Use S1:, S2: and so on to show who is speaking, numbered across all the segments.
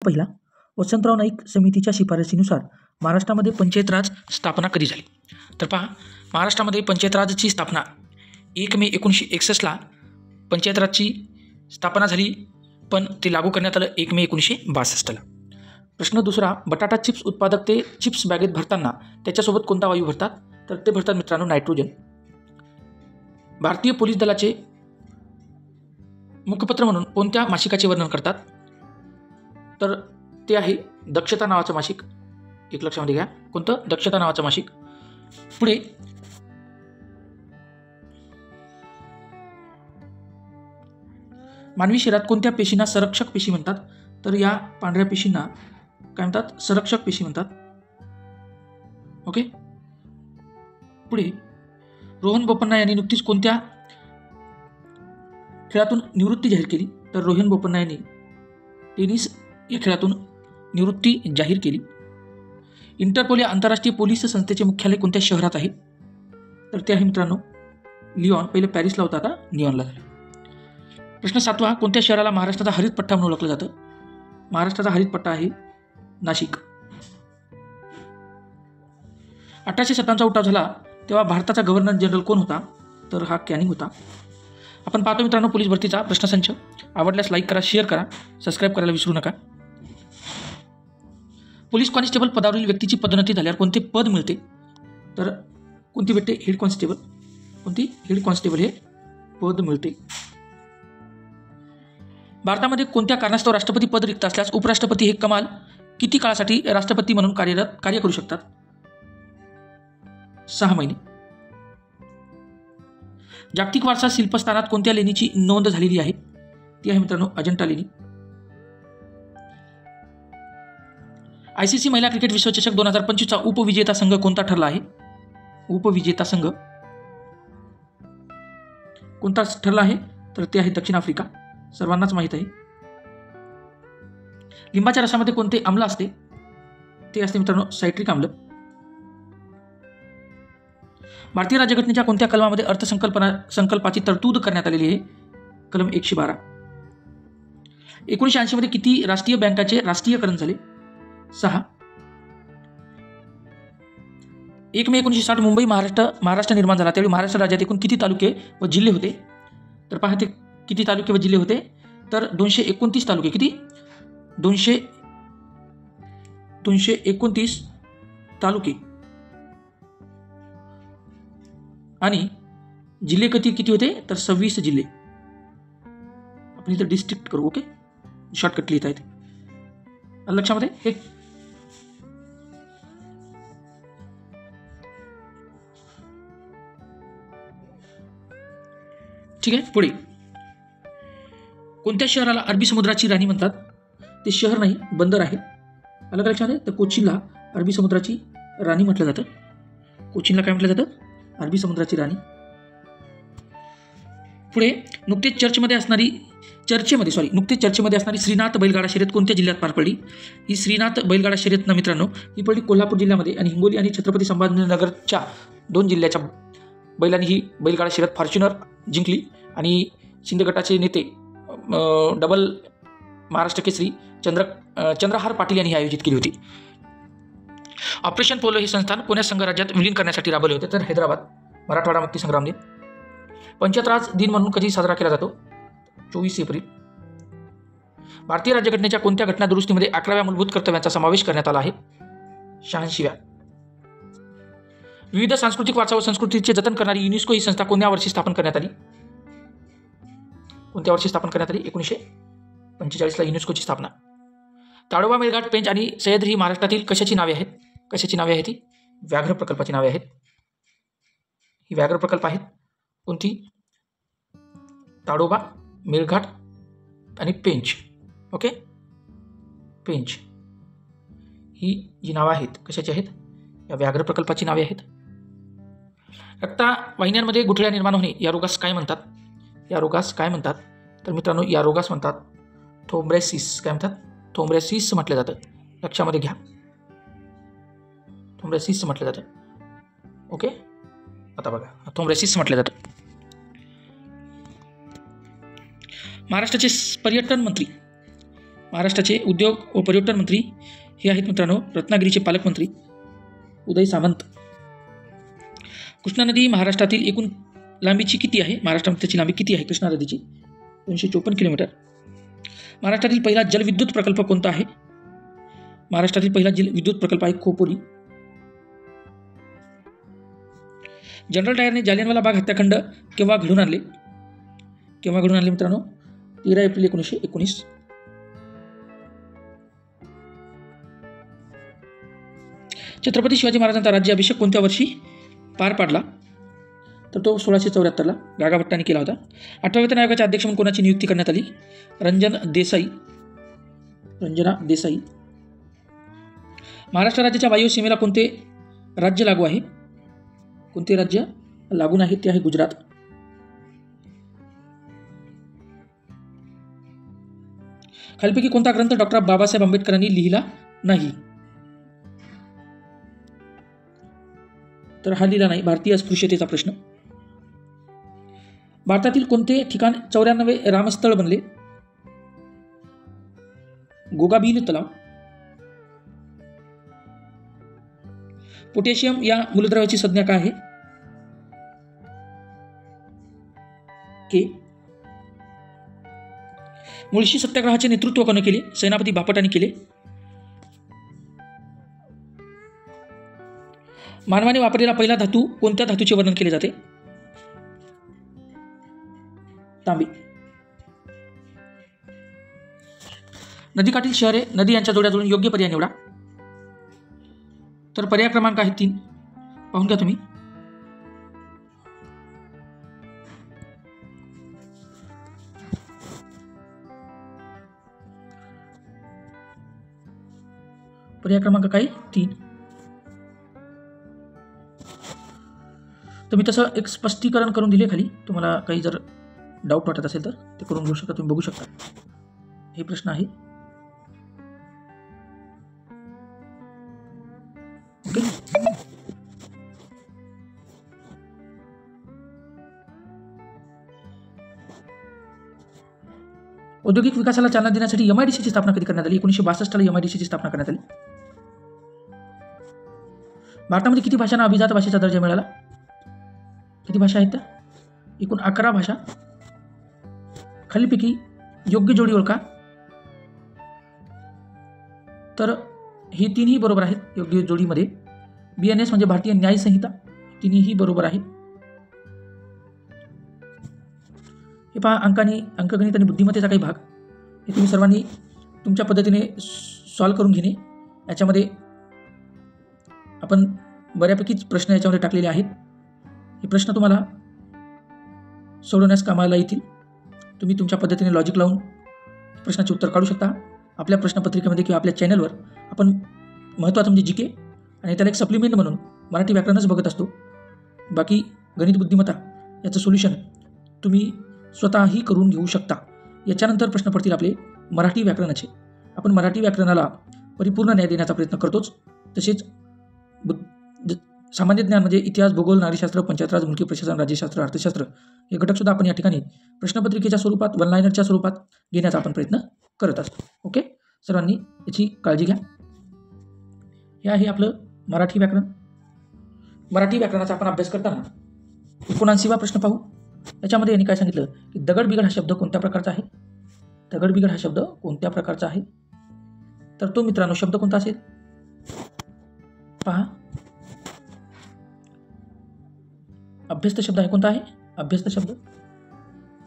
S1: पहिला, वसंतराव नाईक समितीच्या शिफारसीनुसार महाराष्ट्रामध्ये पंचायत राज स्थापना कधी झाली? तर पहा, महाराष्ट्रामध्ये पंचायत राजची स्थापना 1 मे 1961ला पंचायत राजची स्थापना झाली, पण ते लागू करण्यात आलं 1 मे 1962ला. प्रश्न दुसरा, बटाटा चिप्स उत्पादक ते चिप्स बॅगेत भरताना त्याच्यासोबत कोणता वायू भरतात? तर ते भरतात मित्रांनो नायट्रोजन. भारतीय पोलीस दलाचे मुखपत्र म्हणून कोणत्या मासिकाचे वर्णन करतात? तर ते आहे दक्षता नावाचं मासिक. एक लक्षामध्ये घ्या, कोणतं? दक्षता नावाचं मासिक. पुढे मानवी शरीरात कोणत्या पेशींना संरक्षक पेशी म्हणतात? तर या पांढऱ्या पेशींना काय म्हणतात? संरक्षक पेशी म्हणतात. ओके. पुढे रोहन बोपन्ना यांनी नुकतीच कोणत्या खेळातून निवृत्ती जाहीर केली? तर रोहन बोपन्ना यांनी टेनिस या खेळातून निवृत्ती जाहीर केली. इंटरपोल या आंतरराष्ट्रीय पोलीस संस्थेचे मुख्यालय कोणत्या शहरात आहे? तर ते आहे मित्रांनो लिओन. पहिले पॅरिसला होता, आता लिओनला झालं. प्रश्न 7वा, कोणत्या शहराला महाराष्ट्राचा हरित पट्टा म्हणून ओळखलं जातं? महाराष्ट्राचा हरित पट्टा आहे नाशिक. 1857चा उठाव झाला तेव्हा भारताचा गव्हर्नर जनरल कोण होता? तर हा कॅनिंग होता. आपण पाहतो मित्रांनो पोलीस भरतीचा प्रश्नसंच. आवडल्यास लाईक करा, शेअर करा, सबस्क्राईब करायला विसरू नका. पोलीस कॉन्स्टेबल पदावरील व्यक्तीची पदोन्नती झाल्यावर कोणते पद मिळते? तर कोणती भेटते? Head constable. कोणती? हेड कॉन्स्टेबल हे पद मिळते. भारतामध्ये कोणत्या कारणास्तव राष्ट्रपती पद रिक्त असल्यास उपराष्ट्रपती हे कमाल किती काळासाठी राष्ट्रपती म्हणून कार्य करू शकतात? 6 महिने. जागतिक वारसा शिल्पस्थानात कोणत्या लेणीची नोंद झालेली आहे? ती आहे मित्रांनो अजंठा लेणी. ICC महिला क्रिकेट विश्वचषक 2025चा उपविजेता संघ कोणता ठरला आहे? उपविजेता संघ कोणता ठरला आहे? तर ते आहे दक्षिण आफ्रिका. सर्वांनाच माहीत आहे. लिंबाच्या रसामध्ये कोणते आम्ल असते? ते असते मित्रांनो सायट्रिक आम्ल. भारतीय राज्यघटनेच्या कोणत्या कलमामध्ये अर्थसंकल्पाची तरतूद करण्यात आलेली आहे? कलम 112. 1980 मध्ये किती राष्ट्रीय बँकाचे राष्ट्रीयकरण झाले? 6. 1 मे 1960 मुंबई महाराष्ट्र निर्माण झाला त्यावेळी महाराष्ट्र राज्यात एकूण किती तालुके व जिल्हे होते? तर पहा ते किती तालुके व जिल्हे होते? तर 229 तालुके. किती? 229 तालुके. आणि जिल्हे किती होते? तर 26 जिल्हे. आपण इथं डिस्ट्रिक्ट करू. ओके, शॉर्टकट लिहिता येते. लक्षामध्ये हे ठीक आहे. पुढे कोणत्या शहराला अरबी समुद्राची राणी म्हणतात? ते शहर नाही, बंदर आहे. अलग लक्षात आहे. तर कोचीनला अरबी समुद्राची राणी म्हटलं जातं. कोचीनला काय म्हटलं जातं? अरबी समुद्राची राणी. पुढे नुकतेच चर्चेमध्ये असणारी श्रीनाथ बैलगाडा शर्यत कोणत्या जिल्ह्यात पार पडली? ही श्रीनाथ बैलगाडा शर्यत ना मित्रांनो ही पडली कोल्हापूर जिल्ह्यामध्ये. आणि हिंगोली आणि छत्रपती संभाजीनगरच्या 2 जिल्ह्याच्या बैलांनी ही बैलगाडा शर्यत फॉर्च्युनर जिंकली. आणि शिंदे गटाचे नेते डबल महाराष्ट्र केसरी चंद्रहार पाटील यांनी आयोजित केली होती. ऑपरेशन पोलो हे संस्थान कोण्या संघराज्यात विलीन करण्यासाठी राबवले होते? तर हैदराबाद. मराठवाडा मुक्ती संग्राम दिन. पंचायत राज दिन म्हणून कधी साजरा केला जातो? 24 एप्रिल. भारतीय राज्यघटनेच्या कोणत्या घटना दुरुस्तीमध्ये 11व्या मूलभूत कर्तव्यांचा समावेश करण्यात आला आहे? 86व्या. विविध सांस्कृतिक वारसा व संस्कृतीचे जतन करणारी युनेस्को ही संस्था कोणत्या वर्षी स्थापन करण्यात आली? 1945ला युनेस्कोची स्थापना. ताडोबा, मेळघाट, पेंच आणि सह्याद्री ही महाराष्ट्रातील कशाची नावे आहेत? कशाची नावे आहेत? ही व्याघ्र प्रकल्पाची नावे आहेत. ही व्याघ्र प्रकल्प आहेत. कोणती? ताडोबा, मेळघाट आणि पेंच. ओके, पेंच ही जी नावं आहेत कशाची आहेत? या व्याघ्र प्रकल्पाची नावे आहेत. रक्तवाहिन्यांमध्ये गुठळ्या निर्माण होणे या रोगास काय म्हणतात? या रोगास काय म्हणतात? तर मित्रांनो या रोगास म्हणतात थ्रोम्बोसिस. काय म्हणतात? थ्रोम्बोसिस म्हटलं जातं. लक्षामध्ये घ्या, थ्रोम्बोसिस म्हटलं जातं. ओके, आता बघा थ्रोम्बोसिस म्हटलं जातं. महाराष्ट्राचे पर्यटन मंत्री महाराष्ट्राचे उद्योग व पर्यटन मंत्री हे आहेत मित्रांनो रत्नागिरीचे पालकमंत्री उदय सामंत. कृष्णा नदी महाराष्ट्रातील एकूण लांबीची किती आहे? महाराष्ट्रामध्ये त्याची लांबी किती आहे कृष्णा नदीची? 254 किलोमीटर. महाराष्ट्रातील पहिला जलविद्युत प्रकल्प कोणता आहे? महाराष्ट्रातील पहिला जलविद्युत प्रकल्प आहे खोपोली. जनरल डायरने जालियनवाला बाग हत्याकांड केव्हा घडून आणले? मित्रांनो 13 एप्रिल 1919. छत्रपती शिवाजी महाराजांचा राज्याभिषेक कोणत्या वर्षी पार पाडला? तर तो 1674ला गागाभट्टाने केला होता. 8व्या वेतन आयोगाच्या अध्यक्ष म्हणून कोणाची नियुक्ती करण्यात आली? रंजना देसाई. महाराष्ट्र राज्याच्या वायू सीमेला कोणते राज्य लागू आहे? कोणते राज्य लागून आहे? ते आहे गुजरात. खालीलपैकी कोणता ग्रंथ डॉक्टर बाबासाहेब आंबेडकरांनी लिहिला नाही? तर हा लिहिला नाही. भारतीय अस्पृश्यतेचा प्रश्न. भारतातील कोणते ठिकाण 94 रामस्थळ बनले? गोगाबील तलाव. पोटॅशियम या मूलद्रव्याची संज्ञा काय आहे? के. मुळशी सत्याग्रहाचे नेतृत्व कोणी केले? सेनापती बापटांनी केले. मानवाने वापरलेला पहिला धातू कोणत्या धातूचे वर्णन केले जाते? तांबे. नदीकाठील शहरे नदी यांच्या जोड्या जोडून योग्य पर्याय निवडा. तर पर्याय क्रमांक आहे 3. पाहून घ्या तुम्ही. पर्याय क्रमांक काय? 3. तर मी तसं एक स्पष्टीकरण करून दिले खाली. तुम्हाला काही जर डाऊट वाटत असेल तर ते करून घेऊ शकता. तुम्ही बघू शकता. हे प्रश्न आहे. ओके. औद्योगिक विकासाला चालना देण्यासाठी MIDCची स्थापना कधी करण्यात आली? 1962ला MIDCची स्थापना करण्यात आली. भारतामध्ये किती भाषांना अभिजात भाषेचा दर्जा मिळाला? किती भाषा आहेत त्या? एकूण 11 भाषा. खालीलपैकी योग्य जोडी ओळखा. तर हे 3ही बरोबर आहेत. योग्य जोडीमध्ये BNS म्हणजे भारतीय न्याय संहिता, 3ही बरोबर आहे. हे पहा अंकगणित आणि बुद्धिमत्तेचा काही भाग हे तुम्ही सर्वांनी तुमच्या पद्धतीने सॉल्व करून घेणे. याच्यामध्ये आपण बऱ्यापैकीच प्रश्न याच्यामध्ये टाकलेले आहेत. हे प्रश्न तुम्हाला सोडवण्यास कामाला येतील. तुम्ही तुमच्या पद्धतीने लॉजिक लावून प्रश्नाचे उत्तर काढू शकता. आपल्या प्रश्नपत्रिकेमध्ये किंवा आपल्या चॅनलवर आपण महत्त्वाचं म्हणजे GK आणि त्याला एक सप्लिमेंट म्हणून मराठी व्याकरणच बघत असतो. बाकी गणित बुद्धिमत्ता याचं सोल्युशन तुम्ही स्वतःही करून घेऊ शकता. याच्यानंतर प्रश्न पडतील आपले मराठी व्याकरणाचे. आपण मराठी व्याकरणाला परिपूर्ण न्याय देण्याचा प्रयत्न करतोच. तसेच सामान्य ज्ञान म्हणजे इतिहास, भूगोल, नारीशास्त्र, पंचायतराज, मुलकी प्रशासन, राज्यशास्त्र, अर्थशास्त्र हे घटकसुद्धा आपण या ठिकाणी प्रश्नपत्रिकेच्या स्वरूपात, वन लायनरच्या स्वरूपात घेण्याचा आपण प्रयत्न करत असतो. ओके. सर्वांनी याची काळजी घ्या. हे आहे आपलं मराठी व्याकरण. मराठी व्याकरणाचा आपण अभ्यास करताना 79वा प्रश्न पाहू. याच्यामध्ये यांनी काय सांगितलं की दगडबिगड हा शब्द कोणत्या प्रकारचा आहे? दगडबिगड हा शब्द कोणत्या प्रकारचा आहे? तर तो मित्रांनो शब्द कोणता असेल? पहा, अभ्यस्त शब्द आहे. कोणता आहे? अभ्यस्त शब्द.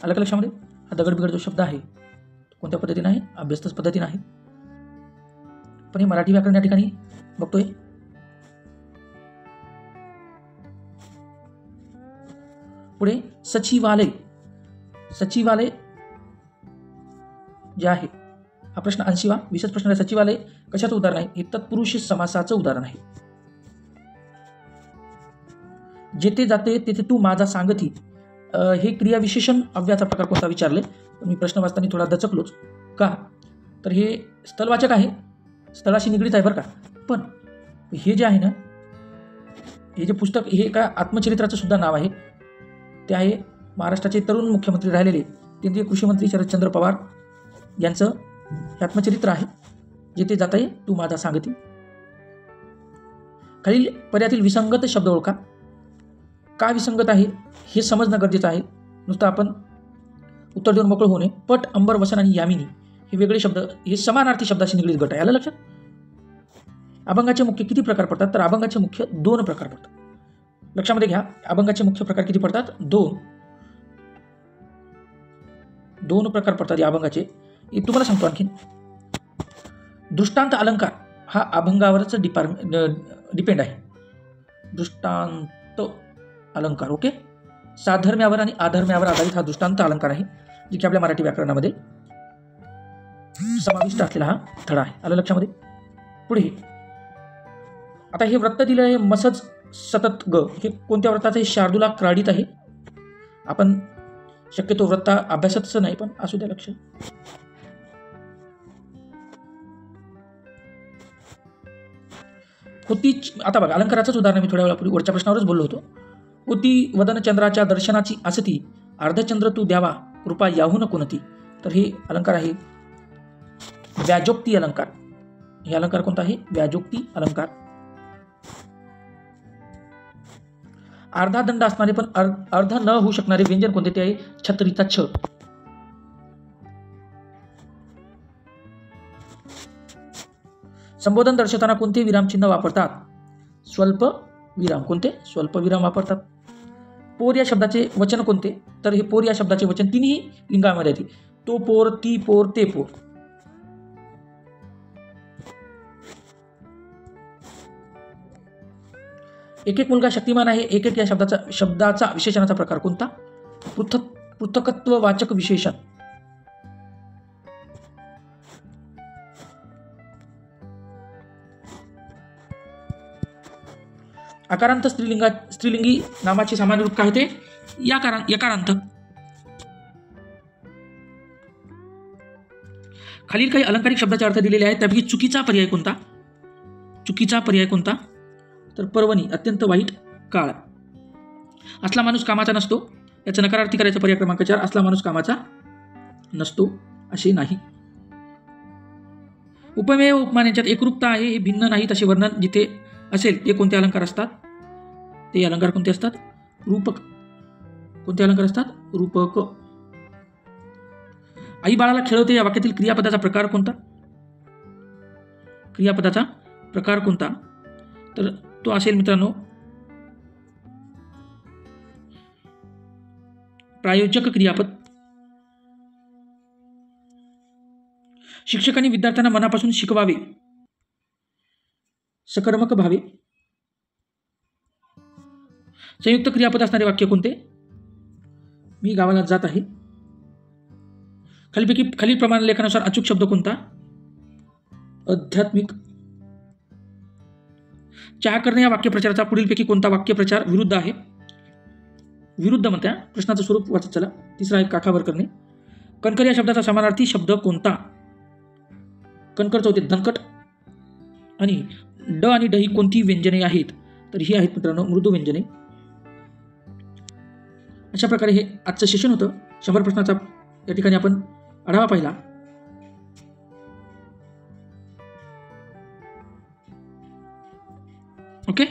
S1: आलं का लक्षामध्ये? हा दगडबिगड जो शब्द आहे कोणत्या पद्धतीने आहे? अभ्यस्तच पद्धतीने आहे. पण हे मराठी व्याकरण या ठिकाणी बघतोय. पुढे सचिवालय. सचिवालय जे आहे हा प्रश्न 80वा विशेष प्रश्न आहे. सचिवालय कशाचं उदाहरण आहे? हे तत्पुरुष समासाचं उदाहरण आहे. जेथे जाते तेथे तू माझा सांगती हे क्रियाविशेषण अव्ययाचा प्रकार कोणता विचारले. मी प्रश्न वाचताना थोडा दचकलोच. का? तर हे स्थलवाचक आहे, स्थळाशी निगडीत आहे बरं का. पण हे जे आहे ना, हे जे पुस्तक हे एका आत्मचरित्राचं सुद्धा नाव आहे. ते आहे महाराष्ट्राचे तरुण मुख्यमंत्री राहिलेले केंद्रीय कृषी मंत्री शरदचंद्र पवार यांचं हे आत्मचरित्र आहे. जेथे जाता ये तू माझा सांगती. खालील पर्यायातील विसंगत शब्द ओळखा. का विसंगत आहे हे समजणं गरजेचं आहे. नुसतं आपण उत्तर देऊन मोकळं होऊ नये. पट, अंबर, वसन आणि यामिनी हे वेगळे शब्द, हे समानार्थी शब्दाशी निगडीत गट आहे. आलं लक्षात? अभंगाचे मुख्य किती प्रकार पडतात? तर अभंगाचे मुख्य 2 प्रकार पडतात. लक्षामध्ये घ्या, अभंगाचे मुख्य प्रकार किती पडतात? 2 प्रकार पडतात या अभंगाचे. तुम्हाला सांगतो आणखीन. दृष्टांत अलंकार हा अभंगावरच डिपेंड आहे. दृष्टांत अलंकार, ओके. साधर्म्यावर आणि आधर्म्यावर आधारित हा दृष्टांत अलंकार आहे, जे की आपल्या मराठी व्याकरणामध्ये समाविष्ट असलेला हा धडा आहे. आलं लक्षामध्ये? पुढे आता हे व्रत दिलं आहे मसज सतत ग. हे कोणत्या व्रताचं आहे? शार्दूला क्राडित आहे. आपण शक्यतो व्रत अभ्यासातच नाही, पण असू द्या लक्ष. होती, आता बघा अलंकाराचंच उदाहरण मी थोड्या वेळापूर्वी वरच्या प्रश्नावरच बोललो होतो. होती वदनचंद्राच्या दर्शनाची आसती, अर्धचंद्र तू द्यावा कृपा याहून कोणती. तर हे अलंकार आहे व्याजोक्ती अलंकार. हे अलंकार कोणता आहे? व्याजोक्ती अलंकार. अर्धा दंड असणारे पण अर्ध न होऊ शकणारे व्यंजन कोणते? ते आहे छत्रीचा छ. संबोधन दर्शवताना कोणते विरामचिन्ह वापरतात? स्वल्प विराम. कोणते? स्वल्प विराम वापरतात. पोर या शब्दाचे वचन कोणते? तर हे पोर या शब्दाचे वचन तिन्ही लिंगामध्ये येते. तो पोर, ती पोर, ते पोर. एक एक मुलगा शक्तिमान आहे. एक एक या शब्दाचा विशेषणाचा प्रकार कोणता? पृथकत्ववाचक विशेषण. अकारांत स्त्रीलिंगी नामाचे सामान्य रूप काय होते? यकारांत. खालील काही अलंकारिक शब्दाचे अर्थ दिलेले आहेत, त्यापैकी चुकीचा पर्याय कोणता? चुकीचा पर्याय कोणता? तर पर्वणी, अत्यंत वाईट काळ. असला माणूस कामाचा नसतो, याचा नकारार्थी करायचा पर्याय क्रमांक 4. असला माणूस कामाचा नसतो असे नाही. उपमेय उपमान यांच्यात एकरूपता आहे, हे भिन्न नाहीत असे वर्णन जिथे असेल ते कोणते अलंकार असतात? ते अलंकार कोणते असतात? रूपक. कोणते अलंकार असतात? रूपक. आई बाळाला खेळवते या वाक्यातील क्रियापदाचा प्रकार कोणता? क्रियापदाचा प्रकार कोणता? तर तो असेल मित्रांनो प्रायोजक क्रियापद. शिक्षकांनी विद्यार्थ्यांना मनापासून शिकवावे, सकर्मक भावे. संयुक्त क्रियापद असणारे वाक्य कोणते? मी गावाला जात आहे. खालील प्रमाण लेखनानुसार अचूक शब्द कोणता? आध्यात्मिक. चहा करणे या वाक्यप्रचाराचा पुढीलपैकी कोणता वाक्यप्रचार विरुद्ध आहे? विरुद्ध म्हणत्या प्रश्नाचं स्वरूप वाचत चला. तिसरा आहे काठावर करणे. कणकर या शब्दाचा समानार्थी शब्द कोणता? कणकरचं होते दणकट. आणि ड आणि ड ही कोणती व्यंजने आहेत? तर ही आहेत मित्रांनो मृदू व्यंजने. अशा प्रकारे हे आजचं सेशन होतं. 100 प्रश्नाचा या ठिकाणी आपण आढावा पाहिला. ओके.